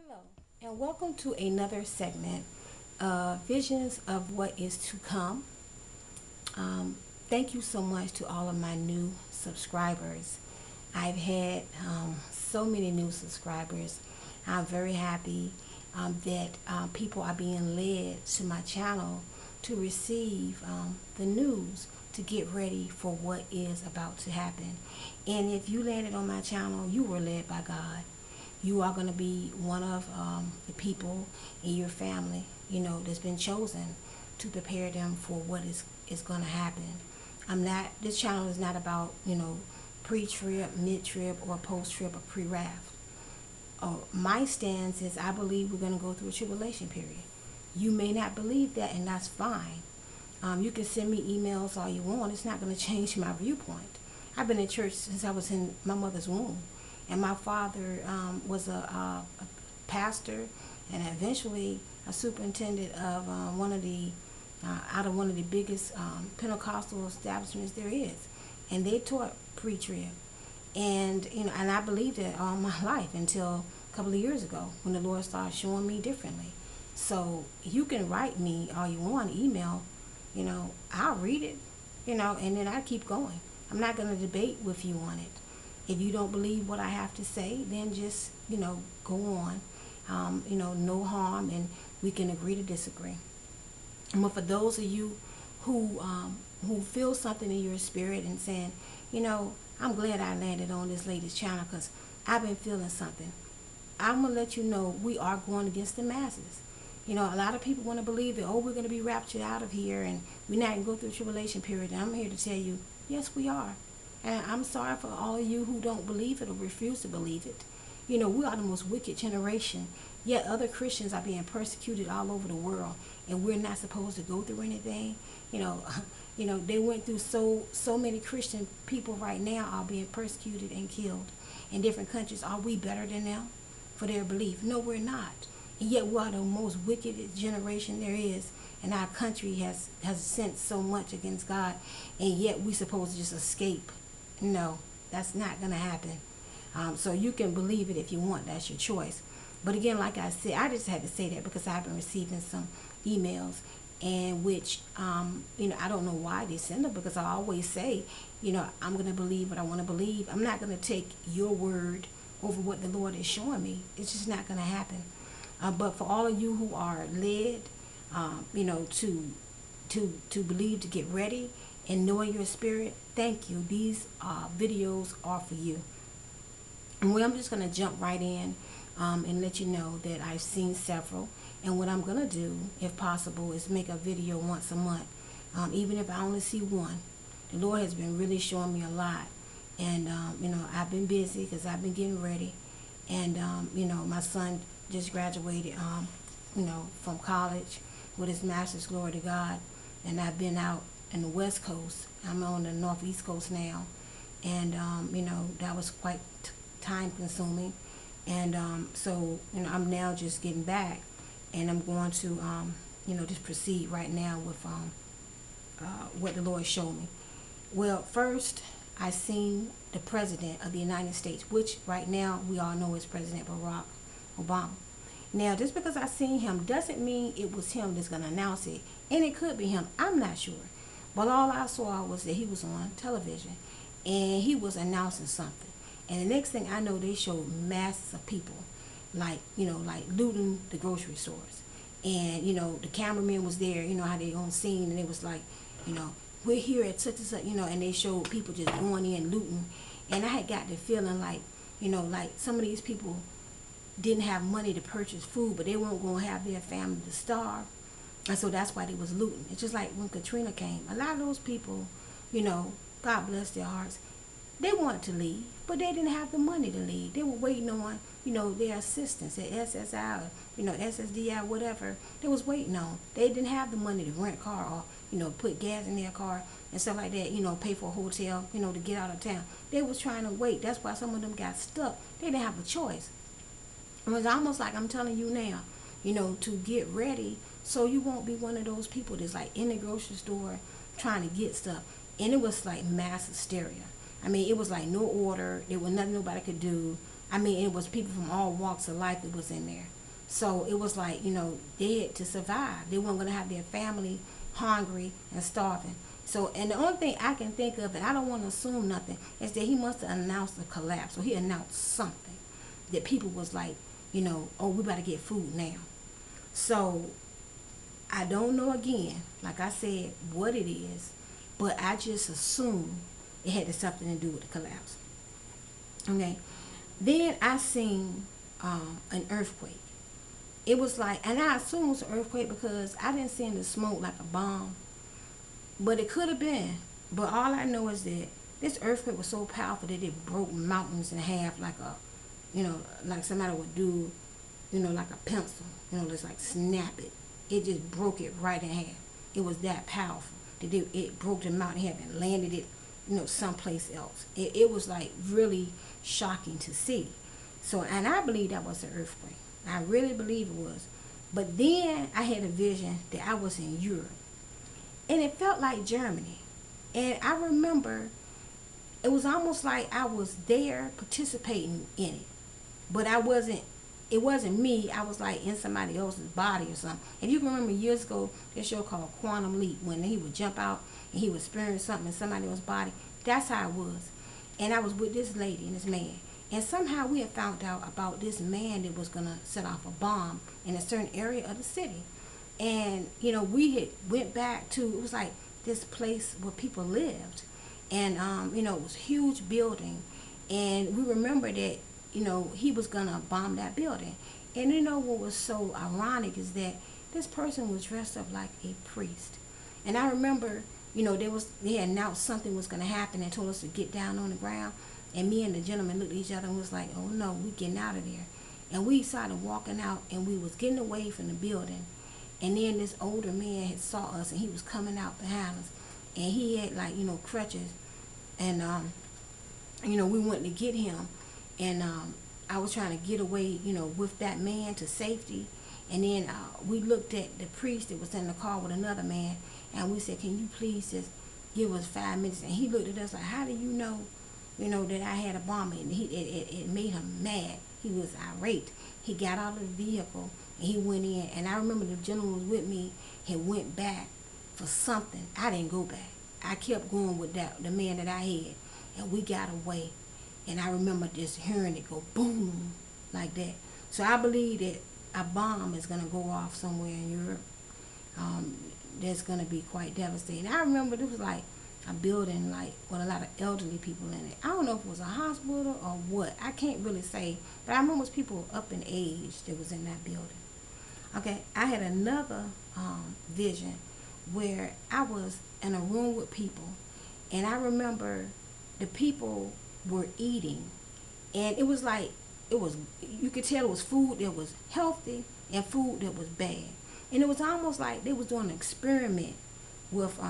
Hello, and welcome to another segment of Visions of What Is to Come. Um, Thank you so much to all of my new subscribers. I've had so many new subscribers. I'm very happy that people are being led to my channel to receive the news to get ready for what is about to happen. And if you landed on my channel, you were led by God. You are going to be one of the people in your family, that's been chosen to prepare them for what is going to happen. This channel is not about, pre-trib, mid-trib, or post-trib, or pre-wrath. My stance is I believe we're going to go through a tribulation period. You may not believe that, and that's fine. You can send me emails all you want. It's not going to change my viewpoint. I've been in church since I was in my mother's womb. And my father was a pastor and eventually a superintendent of out of one of the biggest Pentecostal establishments there is. And they taught pre-trib. And I believed it all my life until a couple of years ago when the Lord started showing me differently. So you can write me all you want, email, I'll read it, and then I keep going. I'm not going to debate with you on it. If you don't believe what I have to say, then just, go on. No harm, and we can agree to disagree. But for those of you who feel something in your spirit and saying, I'm glad I landed on this lady's channel because I've been feeling something. I'm going to let you know we are going against the masses. A lot of people want to believe that, we're going to be raptured out of here and we're not going to go through the tribulation period. And I'm here to tell you, yes, we are. And I'm sorry for all of you who don't believe it or refuse to believe it. We are the most wicked generation. Yet other Christians are being persecuted all over the world, and we're not supposed to go through anything. They went through so many Christian people right now are being persecuted and killed in different countries. Are we better than them for their belief? No, we're not. And yet we are the most wicked generation there is. And our country has sinned so much against God, and yet we're supposed to just escape. No, that's not going to happen. So you can believe it if you want. That's your choice. But again, like I said, I just had to say that because I've been receiving some emails and which, I don't know why they send them, because I always say, I'm going to believe what I want to believe. I'm not going to take your word over what the Lord is showing me. It's just not going to happen. But for all of you who are led, to believe, to get ready, and knowing your spirit, thank you. These videos are for you. And I'm just going to jump right in and let you know that I've seen several. And what I'm going to do, if possible, is make a video once a month. Even if I only see one. The Lord has been really showing me a lot. And, I've been busy because I've been getting ready. And, my son just graduated, from college with his master's, glory to God. And I've been out in the West Coast. I'm on the Northeast Coast now. And, that was quite time consuming. And so, I'm now just getting back. And I'm going to, just proceed right now with what the Lord showed me. Well, first, I seen the President of the United States, which right now we all know is President Barack Obama. Now, just because I seen him doesn't mean it was him that's going to announce it. And it could be him. I'm not sure. But all I saw was that he was on television and he was announcing something. And the next thing I know, they showed masses of people like looting the grocery stores. And, the cameraman was there, how they on scene, and it was like, we're here at such and such, and they showed people just going in looting. And I had got the feeling like, like some of these people didn't have money to purchase food, but they weren't going to have their family to starve. And so that's why they was looting. It's just like when Katrina came. A lot of those people, God bless their hearts, they wanted to leave, but they didn't have the money to leave. They were waiting on, their assistance at SSI, SSDI, whatever. They was waiting on. They didn't have the money to rent a car or, put gas in their car and stuff like that, pay for a hotel, to get out of town. They was trying to wait. That's why some of them got stuck. They didn't have a choice. It was almost like I'm telling you now, to get ready so you won't be one of those people that's like in the grocery store trying to get stuff. And it was like mass hysteria. I mean, it was like no order. There was nothing nobody could do. I mean, it was people from all walks of life that was in there. So it was like, they had to survive. They weren't going to have their family hungry and starving. So, and the only thing I can think of, and I don't want to assume nothing, is that he must have announced a collapse. So he announced something that people was like, oh, we better get food now. So I don't know again, like I said, what it is, but I just assume it had something to do with the collapse. Okay. Then I seen an earthquake. It was like, and I assume it was an earthquake because I didn't see the smoke like a bomb, but it could have been. But all I know is that this earthquake was so powerful that it broke mountains in half like like somebody would do, like a pencil, just like snap it. It just broke it right in half. It was that powerful that it broke the mountain in half and landed it, someplace else. It was like really shocking to see. So, and I believe that was an earthquake. I really believe it was. But then I had a vision that I was in Europe. And it felt like Germany. And I remember it was almost like I was there participating in it. But it wasn't me. I was like in somebody else's body or something. If you can remember years ago, this show called Quantum Leap, when he would jump out and he would experience something in somebody else's body. That's how it was. And I was with this lady and this man. And somehow we had found out about this man that was going to set off a bomb in a certain area of the city. And, we had went back to, it was like this place where people lived. And, it was a huge building. And we remember that, he was going to bomb that building. And what was so ironic is that this person was dressed up like a priest. And I remember, they had announced something was going to happen and told us to get down on the ground. And me and the gentleman looked at each other and was like, oh no, we getting out of there. And we started walking out and we was getting away from the building. And then this older man had saw us and he was coming out behind us. And he had like, crutches. And, we went to get him. And I was trying to get away, with that man to safety. And then we looked at the priest that was in the car with another man. And we said, can you please just give us 5 minutes? And he looked at us like, how do you know? That I had a bomb, and it made him mad. He was irate. He got out of the vehicle and he went in. And I remember the gentleman was with me. He went back for something. I didn't go back. I kept going with the man that I had, and we got away. And I remember just hearing it go boom like that. So I believe that a bomb is gonna go off somewhere in Europe. That's gonna be quite devastating. I remember this was like a building like with a lot of elderly people in it. I don't know if it was a hospital or what. I can't really say, but I remember it was people up in age that was in that building. Okay, I had another vision where I was in a room with people, and I remember the people were eating, and it was like you could tell it was food that was healthy and food that was bad, and it was almost like they was doing an experiment with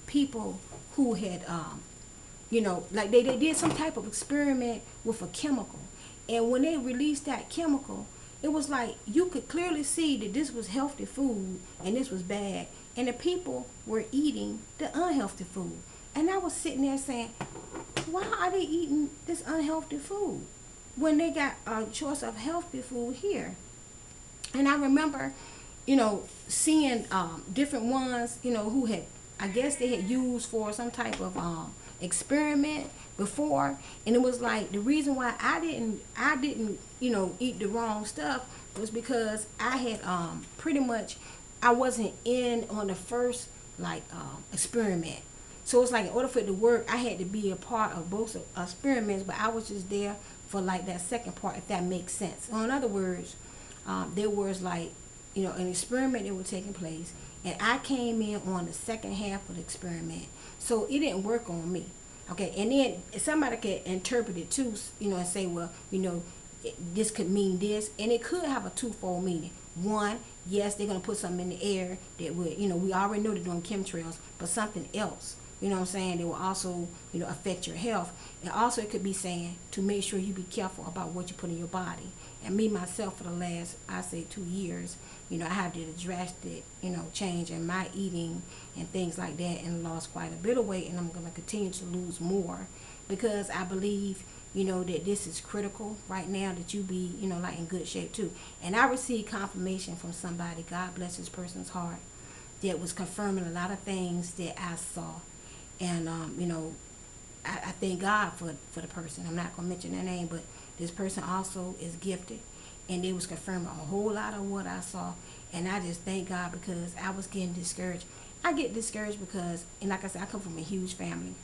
people who had, like they did some type of experiment with a chemical. And when they released that chemical, it was like you could clearly see that this was healthy food and this was bad. And the people were eating the unhealthy food. And I was sitting there saying, why are they eating this unhealthy food when they got a choice of healthy food here? And I remember, seeing different ones, who had, I guess they had used for some type of experiment before, and it was like the reason why I didn't eat the wrong stuff was because I had pretty much, I wasn't in on the first experiment. So it's like in order for it to work, I had to be a part of both experiments, but I was just there for like that second part, if that makes sense. So in other words, there was like, an experiment that was taking place, and I came in on the second half of the experiment, so it didn't work on me. Okay, and then somebody could interpret it too, and say, well, this could mean this, and it could have a twofold meaning. One, yes, they're gonna put something in the air that would, we already know they're doing chemtrails, but something else, what I'm saying, they will also, affect your health. And also it could be saying to make sure you be careful about what you put in your body. And me, myself, for the last, I say 2 years, I have did a drastic, change in my eating and things like that, and lost quite a bit of weight, and I'm going to continue to lose more because I believe, that this is critical right now, that you be, like in good shape too. And I received confirmation from somebody, God bless this person's heart, that was confirming a lot of things that I saw. And, I thank God for the person. I'm not going to mention their name, but this person also is gifted. And they was confirming a whole lot of what I saw. And I just thank God, because I was getting discouraged. I get discouraged because, and like I said, I come from a huge family.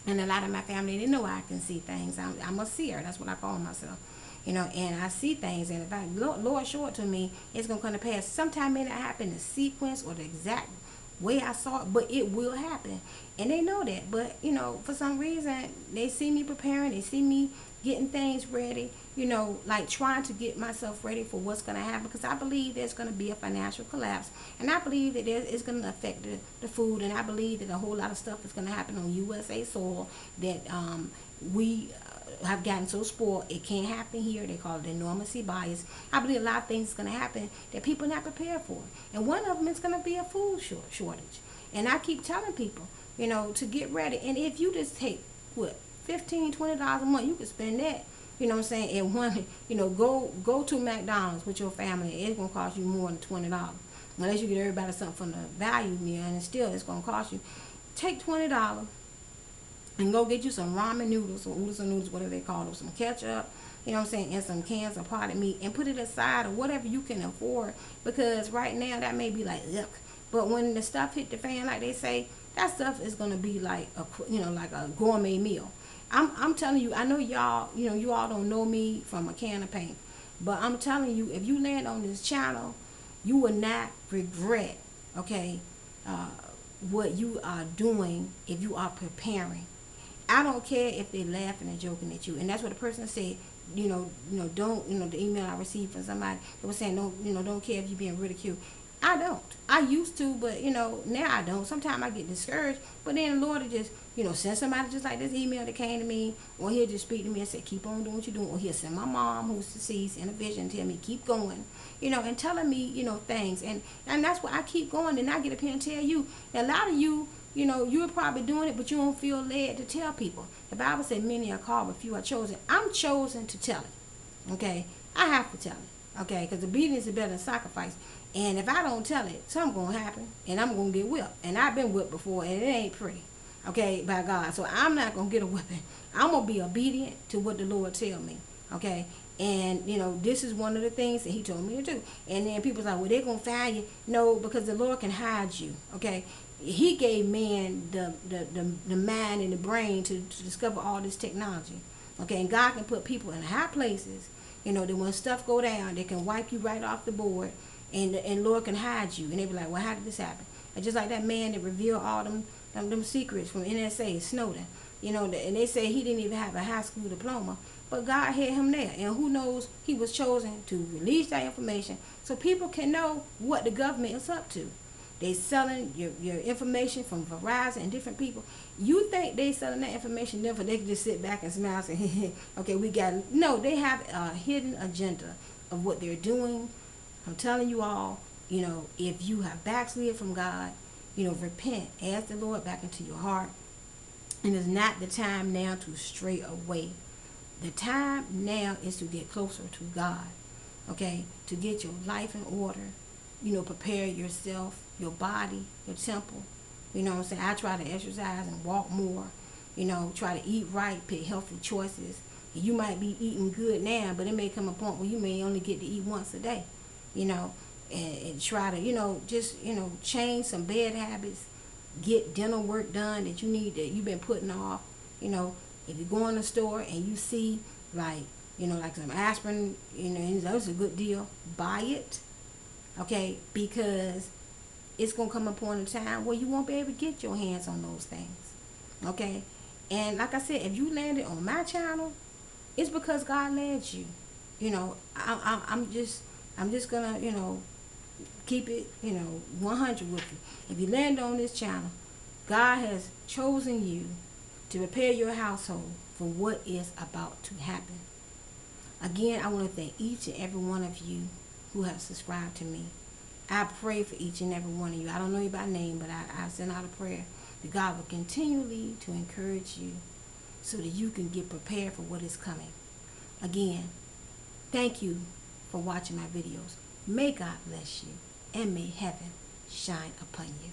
And a lot of my family, they know I can see things. I'm a seer. That's what I call myself. And I see things. And if Lord show it to me, it's going to come to pass. Sometimes it may not happen in the sequence or the exact way I saw it, but it will happen. And they know that. But, for some reason, they see me preparing. They see me getting things ready, like trying to get myself ready for what's going to happen, because I believe there's going to be a financial collapse, and I believe that it's going to affect the food, and I believe that a whole lot of stuff is going to happen on USA soil that we have gotten so spoiled it can't happen here. They call it the enormity bias. I believe a lot of things is going to happen that people are not prepared for, and one of them is going to be a food shortage. And I keep telling people, to get ready. And if you just take $15-$20 a month, you can spend that, and one, go to McDonald's with your family. It's gonna cost you more than $20, unless you get everybody something from the value meal, and it's gonna cost you. Take $20 and go get you some ramen noodles, or oodles and noodles, whatever they call them, some ketchup, and some cans of potted meat, and put it aside, or whatever you can afford, because right now that may be like yuck, but when the stuff hit the fan, like they say, that stuff is gonna be like like a gourmet meal. I'm telling you, I know y'all, you all don't know me from a can of paint, but I'm telling you, if you land on this channel, you will not regret, okay, what you are doing if you are preparing. I don't care if they're laughing and joking at you, and that's what the person said. Don't, the email I received from somebody that was saying, don't care if you're being ridiculed. I don't. I used to, but now I don't. Sometimes I get discouraged, but then the Lord will just, send somebody just like this email that came to me, or he'll just speak to me and say, keep on doing what you're doing, or he'll send my mom, who's deceased, in a vision, tell me, keep going, and telling me, things, and that's why I keep going. And I get up here and tell you, a lot of you, you're probably doing it, but you don't feel led to tell people. The Bible said many are called, but few are chosen. I'm chosen to tell it, okay? I have to tell it, okay? Because obedience is better than sacrifice. And if I don't tell it, something's going to happen, and I'm going to get whipped. And I've been whipped before, and it ain't pretty, okay, by God. So I'm not going to get a whipping. I'm going to be obedient to what the Lord tell me, okay? And, this is one of the things that he told me to do. And then people's like, well, they're going to find you. No, because the Lord can hide you, okay? He gave man the mind and the brain to discover all this technology, okay? And God can put people in high places, that when stuff go down, they can wipe you right off the board. And Lord can hide you. And they be like, well, how did this happen? And just like that man that revealed all them secrets from NSA, Snowden, and they say he didn't even have a high school diploma, but God had him there. And who knows, he was chosen to release that information so people can know what the government is up to. They selling your information from Verizon and different people. You think they selling that information, therefore they can just sit back and smile and say, okay, we got it. No, they have a hidden agenda of what they're doing. I'm telling you all, if you have backslid from God, repent. Ask the Lord back into your heart. And it's not the time now to stray away. The time now is to get closer to God, okay? To get your life in order. Prepare yourself, your body, your temple. What I'm saying? I try to exercise and walk more. Try to eat right, pick healthy choices. You might be eating good now, but it may come a point where you may only get to eat once a day. And try to, just, change some bad habits, get dental work done that you need, that you've been putting off. If you go in the store and you see, like some aspirin, that's a good deal, buy it, okay, because it's going to come upon a time where you won't be able to get your hands on those things, okay? And like I said, if you landed on my channel, it's because God led you. I'm just gonna, keep it, 100 with you. If you land on this channel, God has chosen you to prepare your household for what is about to happen. Again, I want to thank each and every one of you who have subscribed to me. I pray for each and every one of you. I don't know you by name, but I send out a prayer that God will continually to encourage you so that you can get prepared for what is coming. Again, thank you for watching my videos. May God bless you, and may heaven shine upon you.